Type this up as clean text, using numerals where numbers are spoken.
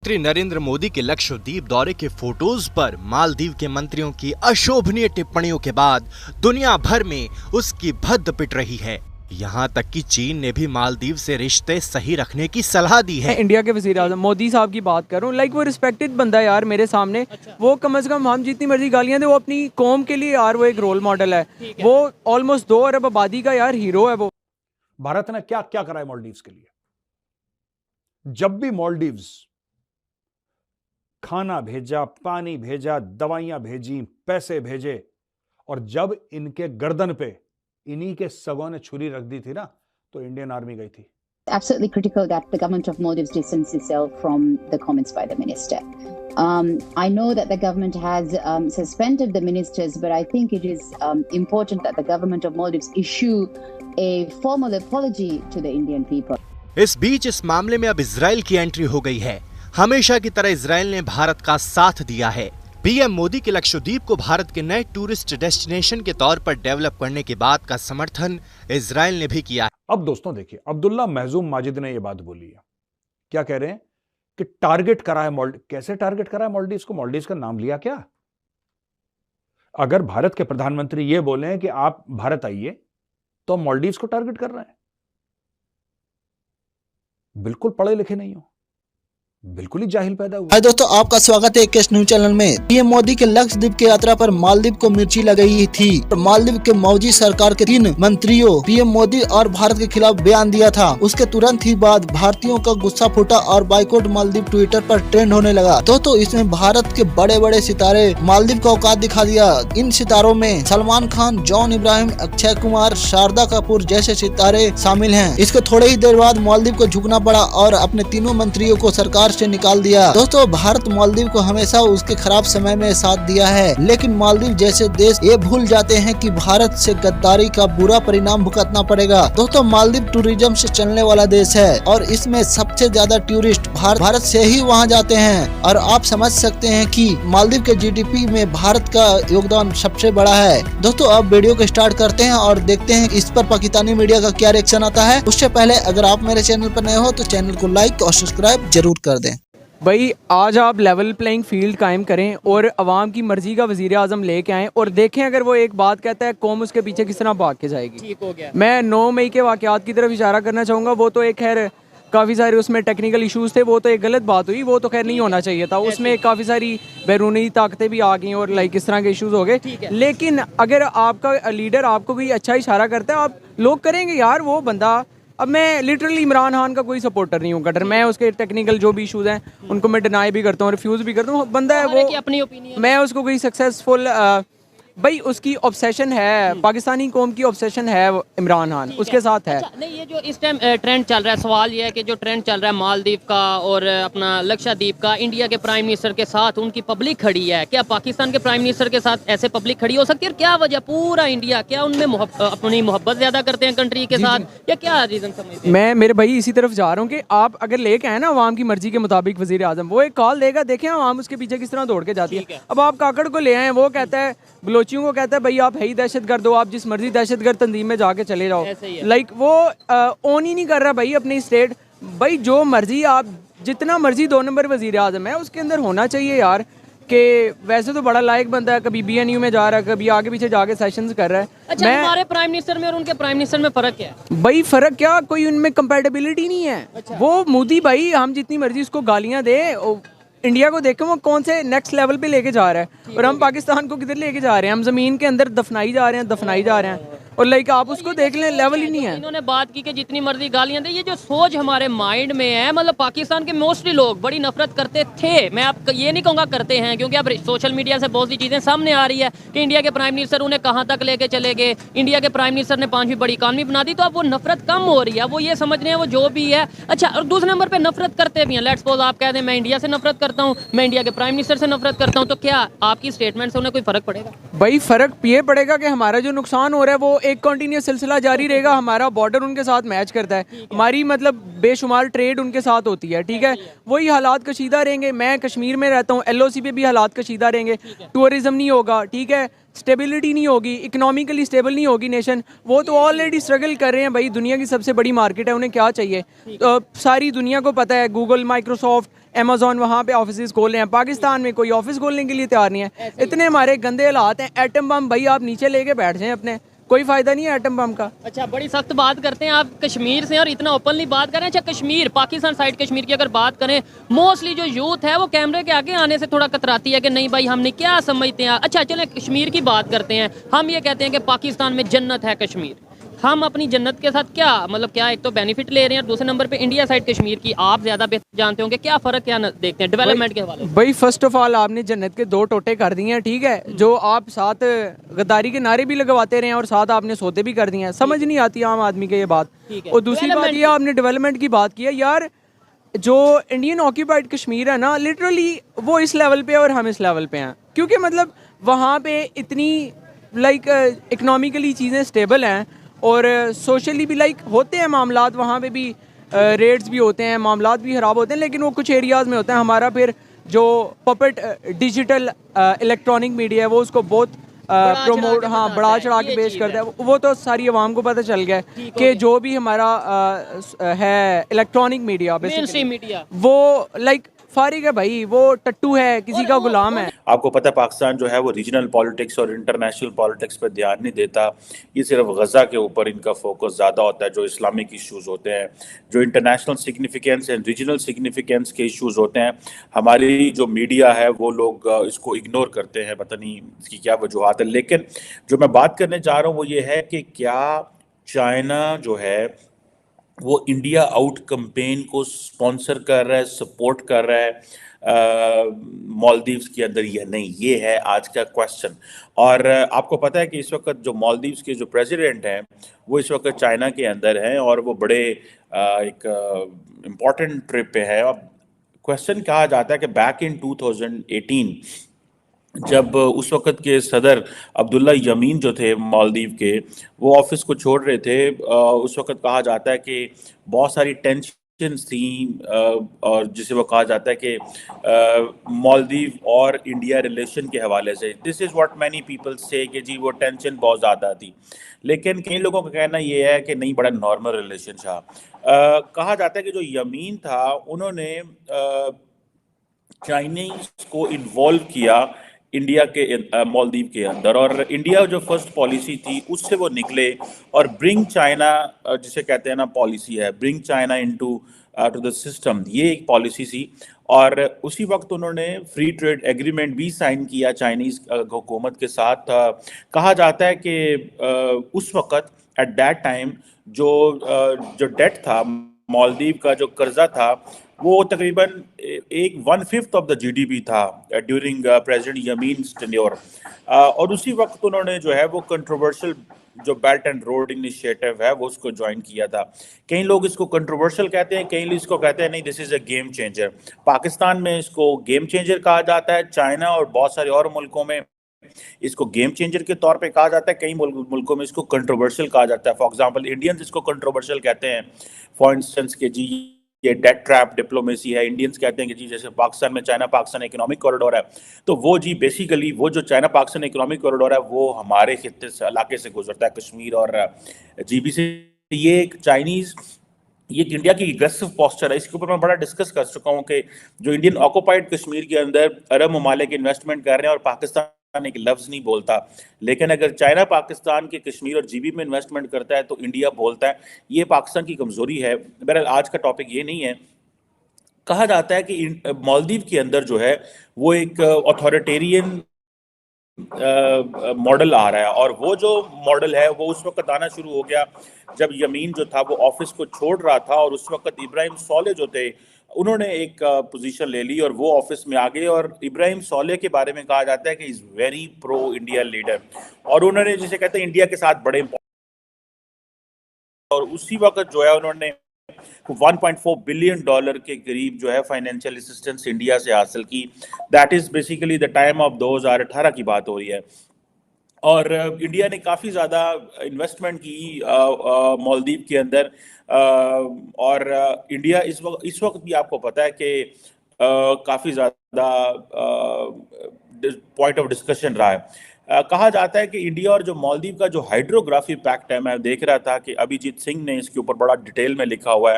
प्रधानमंत्री नरेंद्र मोदी के लक्षद्वीप दौरे के फोटोज पर मालदीव के मंत्रियों की अशोभनीय टिप्पणियों के बाद दुनिया भर में उसकी भद्द पिट रही है। यहाँ तक कि चीन ने भी मालदीव से रिश्ते सही रखने की सलाह दी है। इंडिया के वज़ीर आज़म मोदी साहब की बात करूं, लाइक वो रिस्पेक्टेड बंदा है यार मेरे सामने। वो कम से कम हम जितनी मर्जी गालियां दे, वो अपनी कौम के लिए यार वो एक रोल मॉडल है। वो ऑलमोस्ट 2 अरब आबादी का यार हीरो है। वो भारत ने क्या क्या करा है मालदीव्स के लिए। जब भी मालदीव्स खाना भेजा, पानी भेजा, दवाइयां भेजी, पैसे भेजे, और जब इनके गर्दन पे इन्हीं के सगों ने छुरी रख दी थी ना, तो इंडियन आर्मी गई थी। Absolutely critical that the government of Maldives distanced itself from the comments by the minister. I know that the government has suspended the ministers, but I think it is important that the government of Maldives issue a formal apology to the Indian people. इस बीच इस मामले में अब Israel की entry हो गई है। हमेशा की तरह इजराइल ने भारत का साथ दिया है। पीएम मोदी के लक्षद्वीप को भारत के नए टूरिस्ट डेस्टिनेशन के तौर पर डेवलप करने की बात का समर्थन इजराइल ने भी किया है। अब दोस्तों देखिए, अब्दुल्ला महजूम माजिद ने यह बात बोली है। क्या कह रहे हैं कि टारगेट करा है मालदीव। कैसे टारगेट करा है मालदीव्स को? मालदीव्स का नाम लिया क्या? अगर भारत के प्रधानमंत्री ये बोले हैं कि आप भारत आइए, तो मालदीव्स को टारगेट कर रहे हैं। बिल्कुल पढ़े लिखे नहीं हो, बिल्कुल ही जाहिल पैदा हुआ। हाय दोस्तों, आपका स्वागत है केश न्यूज चैनल में। पीएम मोदी के लक्षद्वीप की यात्रा पर मालदीव को मिर्ची लगाई थी। मालदीव के मौजूदा सरकार के 3 मंत्रियों पीएम मोदी और भारत के खिलाफ बयान दिया था। उसके तुरंत ही बाद भारतीयों का गुस्सा फूटा और बाइकआउट मालदीव ट्विटर पर ट्रेंड होने लगा। दोस्तों, इसमें भारत के बड़े बड़े सितारे मालदीव का औकात दिखा दिया। इन सितारों में सलमान खान, जॉन इब्राहिम, अक्षय कुमार, शारदा कपूर जैसे सितारे शामिल हैं। इसके थोड़े ही देर बाद मालदीव को झुकना पड़ा और अपने तीनों मंत्रियों को सरकार से निकाल दिया। दोस्तों, भारत मालदीव को हमेशा उसके खराब समय में साथ दिया है, लेकिन मालदीव जैसे देश ये भूल जाते हैं कि भारत से गद्दारी का बुरा परिणाम भुगतना पड़ेगा। दोस्तों, मालदीव टूरिज्म से चलने वाला देश है और इसमें सबसे ज्यादा टूरिस्ट भारत से ही वहां जाते हैं। और आप समझ सकते हैं कि मालदीव के जीडीपी में भारत का योगदान सबसे बड़ा है। दोस्तों, अब वीडियो को स्टार्ट करते हैं और देखते हैं इस पर पाकिस्तानी मीडिया का क्या रिएक्शन आता है। उससे पहले अगर आप मेरे चैनल पर नए हो तो चैनल को लाइक और सब्सक्राइब जरूर कर दें। भाई, आज आप लेवल प्लेइंग फील्ड कायम करें और अवाम की मर्जी का वज़ीर आज़म लेके आएँ और देखें अगर वो एक बात कहता है, कौम उसके पीछे किस तरह भाग के जाएगी। ठीक हो गया। मैं 9 मई के वाक़यात की तरफ इशारा करना चाहूँगा। वो तो एक खैर काफ़ी सारे उसमें टेक्निकल इश्यूज़ थे, वो तो एक गलत बात हुई, वो तो खैर नहीं होना चाहिए था। उसमें काफ़ी सारी बैरूनी ताकतें भी आ गई और लाइक इस तरह के इश्यूज़ हो गए। लेकिन अगर आपका लीडर आपको कोई अच्छा इशारा करता है, आप लोग करेंगे यार वो बंदा। अब मैं लिटरली इमरान खान का कोई सपोर्टर नहीं हूँ कटर। मैं उसके टेक्निकल जो भी इशूज़ हैं उनको मैं डिनाई भी करता हूँ, रिफ्यूज़ भी करता हूँ। बंदा है वो, अपनी ओपिनियन। मैं उसको कोई सक्सेसफुल भाई उसकी ऑब्सेशन है, पाकिस्तानी कौम की ऑब्सेशन है इमरान खान, उसके साथ है। अच्छा, नहीं, ये जो इस टाइम ट्रेंड चल रहा है, सवाल ये है कि जो ट्रेंड चल रहा है मालदीव का और अपना लक्षद्वीप का, इंडिया के प्राइम मिनिस्टर के साथ उनकी पब्लिक खड़ी है, क्या पाकिस्तान के प्राइम मिनिस्टर के साथ ऐसे पब्लिक खड़ी हो सकती है? और क्या वजह, पूरा इंडिया क्या उनमें अपनी मोहब्बत ज्यादा करते हैं कंट्री के साथ, या क्या रीजन समझते हैं? मैं मेरे भाई इसी तरफ जा रहा हूँ कि आप अगर लेके आए ना अवाम की मर्जी के मुताबिक वज़ीर आज़म, वो एक कॉल देगा, देखें अवाम उसके पीछे किस तरह दौड़ के जाती है। अब आप काकड़ को ले आए, वो कहता है, बलोचियों को कहता है भाई आप है ही दहशतगर्द हो, आप जिस मर्जी दहशतगर्द तंजीम में जाके चले जाओ। लाइक वो ओन ही नहीं कर रहा भाई अपनी स्टेट। भाई जो मर्जी, आप जितना मर्जी 2 नंबर वज़ीर आज़म है, उसके अंदर होना चाहिए यार कि वैसे तो बड़ा लायक बंदा है, कभी BNU में जा रहा है, कभी आगे पीछे जाके सेशंस कर रहा है। अच्छा, हमारे प्राइम मिनिस्टर में और उनके प्राइम मिनिस्टर में फ़र्क क्या है? भाई फ़र्क क्या, कोई उनमें कंपैटिबिलिटी नहीं है। वो मोदी भाई, हम जितनी मर्जी उसको गालियाँ दे, इंडिया को देखें वो कौन से नेक्स्ट लेवल पे लेके जा रहा है, और हम पाकिस्तान को किधर लेके जा रहे हैं? हम ज़मीन के अंदर दफनाई जा रहे हैं। और लाइक आप उसको देख लें, लेवल ही नहीं है। इन्होंने बात की कि जितनी मर्जी गालियां दे, ये जो सोच हमारे माइंड में है, मतलब पाकिस्तान के मोस्टली लोग बड़ी नफरत करते थे। मैं आप ये नहीं कहूँगा करते हैं, क्योंकि अब सोशल मीडिया से बहुत सी चीज़ें सामने आ रही है कि इंडिया के प्राइम मिनिस्टर उन्हें कहाँ तक लेके चले गए, इंडिया के प्राइम मिनिस्टर ने 5वीं बड़ी इकॉनमी बना दी, तो अब वो नफरत कम हो रही है। वो ये समझ रहे हैं वो जो भी है। अच्छा, और दूसरे नंबर पर नफरत करते भी हैं। लेट्स सपोज आप कह दें मैं इंडिया से नफरत करता हूँ, मैं इंडिया के प्राइम मिनिस्टर से नफरत करता हूँ, तो क्या आपकी स्टेटमेंट से उन्हें कोई फर्क पड़ेगा? भाई फ़र्क ये पड़ेगा कि हमारा जो नुकसान हो रहा है वो एक कंटिन्यूस सिलसिला जारी रहेगा। हमारा बॉर्डर उनके साथ मैच करता है, हमारी मतलब बेशुमार ट्रेड उनके साथ होती है, ठीक है। वही हालात कशीदा रहेंगे। मैं कश्मीर में रहता हूँ, LOC पे भी हालात कशीदा रहेंगे, टूरिज्म नहीं होगा, ठीक है, स्टेबिलिटी नहीं होगी, इकोनॉमिकली स्टेबल नहीं होगी नेशन। वो तो ऑलरेडी स्ट्रगल कर रहे हैं भाई, दुनिया की सबसे बड़ी मार्केट है, उन्हें क्या चाहिए? तो सारी दुनिया को पता है, गूगल, माइक्रोसॉफ्ट, अमेजोन वहाँ पे ऑफिस खोल रहे हैं। पाकिस्तान में कोई ऑफिस खोलने के लिए तैयार नहीं है। इतने हमारे गंदे हालात हैं। एटम बम भाई आप नीचे लेके बैठ जाएं अपने, कोई फायदा नहीं है एटम बम का। अच्छा, बड़ी सख्त बात करते हैं आप कश्मीर से और इतना ओपनली बात करें। अच्छा, कश्मीर, पाकिस्तान साइड कश्मीर की अगर बात करें, मोस्टली जो यूथ है वो कैमरे के आगे आने से थोड़ा कतराती है कि नहीं भाई हमने क्या समझते हैं। अच्छा चलें कश्मीर की बात करते हैं। हम ये कहते हैं कि पाकिस्तान में जन्नत है कश्मीर, हम अपनी जन्नत के साथ क्या मतलब क्या एक तो बेनिफिट ले रहे हैं और दूसरे नंबर पे इंडिया साइड कश्मीर की आप ज़्यादा बेहतर जानते होंगे, क्या फ़र्क क्या देखते हैं डेवलपमेंट के हवाले से? भाई फर्स्ट ऑफ ऑल आपने जन्नत के 2 टोटे कर दिए हैं, ठीक है। जो आप साथ गद्दारी के नारे भी लगवाते रहे हैं और साथ आपने सौदे भी कर दिए हैं, समझ नहीं आती आम आदमी के ये बात। और दूसरी बात ये आपने डेवलपमेंट की बात की है यार, जो इंडियन ऑक्यूपाइड कश्मीर है ना, लिटरली वो इस लेवल पे और हम इस लेवल पे हैं, क्योंकि मतलब वहाँ पे इतनी लाइक इकनॉमिकली चीज़ें स्टेबल हैं और सोशली भी लाइक होते हैं मामलात, वहाँ पे भी रेट्स भी होते हैं, मामलात भी ख़राब होते हैं, लेकिन वो कुछ एरियाज़ में होता है। हमारा फिर जो पपेट डिजिटल इलेक्ट्रॉनिक मीडिया है वो उसको बहुत प्रमोट, हाँ, बढ़ा चढ़ा के पेश करता है। वो तो सारी आवाम को पता चल गया है कि जो भी हमारा है इलेक्ट्रॉनिक मीडिया बेसिकली वो लाइक फारिग है भाई, वो टट्टू है, किसी का गुलाम है। आपको पता है पाकिस्तान जो है वो रीजनल पॉलिटिक्स और इंटरनेशनल पॉलिटिक्स पर ध्यान नहीं देता। ये सिर्फ गज़ा के ऊपर इनका फोकस ज़्यादा होता है। जो इस्लामिक इश्यूज होते हैं, जो international significance and regional significance के इश्यूज होते हैं, हमारी जो मीडिया है वो लोग इसको इग्नोर करते हैं। पता नहीं इसकी क्या वजूहत है, लेकिन जो मैं बात करने चाह रहा हूँ वो ये है कि क्या चाइना जो है वो इंडिया आउट कैंपेन को स्पॉन्सर कर रहा है, सपोर्ट कर रहा है मालदीव्स के अंदर या नहीं, ये है आज का क्वेश्चन। और आपको पता है कि इस वक्त जो मालदीव्स के जो प्रेसिडेंट हैं वो इस वक्त चाइना के अंदर हैं और वो बड़े एक इम्पॉर्टेंट ट्रिप पे है। अब क्वेश्चन कहा जाता है कि बैक इन 2018 जब उस वक्त के सदर अब्दुल्ला यमीन जो थे मालदीव के, वो ऑफिस को छोड़ रहे थे, उस वक्त कहा जाता है कि बहुत सारी टेंशन्स थी और जिसे वो कहा जाता है कि मालदीव और इंडिया रिलेशन के हवाले से, this is what many people से कि जी वो टेंशन बहुत ज़्यादा थी। लेकिन कई लोगों का कहना ये है कि नहीं, बड़ा नॉर्मल रिलेशन था। कहा जाता है कि जो यमीन था उन्होंने चाइनीज को इन्वॉल्व किया इंडिया के मालदीव के अंदर, और इंडिया जो फर्स्ट पॉलिसी थी उससे वो निकले और ब्रिंग चाइना, जिसे कहते हैं ना पॉलिसी है bring China into two the system, ये एक पॉलिसी थी। और उसी वक्त उन्होंने फ्री ट्रेड एग्रीमेंट भी साइन किया चाइनीज हुकूमत के साथ। कहा जाता है कि उस वक्त एट दैट टाइम जो डेट था मालदीव का, जो कर्जा था, वो तकरीबन 1/5 ऑफ द GDP था ड्यूरिंग प्रेसिडेंट यमीन टेन्योर। और उसी वक्त उन्होंने जो है वो कंट्रोवर्शियल जो बेल्ट एंड रोड इनिशिएटिव है वो उसको ज्वाइन किया था। कई लोग इसको कंट्रोवर्शियल कहते हैं, कई लोग इसको कहते हैं नहीं this is a game changer. Pakistan में इसको गेम चेंजर कहा जाता है, चाइना और बहुत सारे और मुल्कों में इसको गेम चेंजर के तौर पे कहा जाता है, कई मुल्कों में इसको कंट्रोवर्शियल कहा जाता है। फॉर एग्जांपल इंडियंस इसको कंट्रोवर्शियल कहते हैं, फॉर इंस्टेंस के जी ये डेट ट्रैप डिप्लोमेसी है। इंडियंस कहते हैं कि जी जैसे पाकिस्तान में चाइना पाकिस्तान इकोनॉमिक कॉरिडोर है, तो वो जी बेसिकली वो जो चाइना पाकिस्तान इकोनॉमिक कॉरिडोर है वो हमारे खित्ते से इलाके से गुजरता है, कश्मीर और GB से। ये एक चाइनीज़, ये इंडिया की एग्रेसिव पोस्चर है। इसके ऊपर मैं बड़ा डिस्कस कर चुका हूँ कि जो इंडियन ऑक्युपाइड कश्मीर के अंदर अरब ममालिक इन्वेस्टमेंट कर रहे हैं और पाकिस्तान एक लफ्ज़ नहीं बोलता, लेकिन अगर चाइना पाकिस्तान के कश्मीर और GB में इन्वेस्टमेंट करता है तो इंडिया बोलता है। ये पाकिस्तान की कमज़ोरी है। बहरहाल आज का टॉपिक ये नहीं है। कहा जाता है कि मालदीव के अंदर जो है वो एक ऑथोरिटेरियन मॉडल आ रहा है, और वो जो मॉडल है वो उस वक्त आना शुरू हो गया जब यमीन जो था वो ऑफिस को छोड़ रहा था, और उस वक्त इब्राहिम सोले जो थे उन्होंने एक पोजीशन ले ली और वो ऑफिस में आ गए। और इब्राहिम सोले के बारे में कहा जाता है कि is very pro India leader, और उन्होंने जिसे कहते हैं इंडिया के साथ बड़े, और उसी वक्त जो है उन्होंने $1.4 बिलियन के करीब जो है फाइनेंशियल असिस्टेंस इंडिया से हासिल की। That is basically the time of 2018 की बात हो रही है। और इंडिया ने काफ़ी ज़्यादा इन्वेस्टमेंट की मालदीव के अंदर, और इंडिया इस वक्त भी आपको पता है कि काफ़ी ज़्यादा पॉइंट ऑफ डिस्कशन रहा है। कहा जाता है कि इंडिया और जो मालदीव का जो हाइड्रोग्राफी पैक्ट है, मैं देख रहा था कि अभिजीत सिंह ने इसके ऊपर बड़ा डिटेल में लिखा हुआ है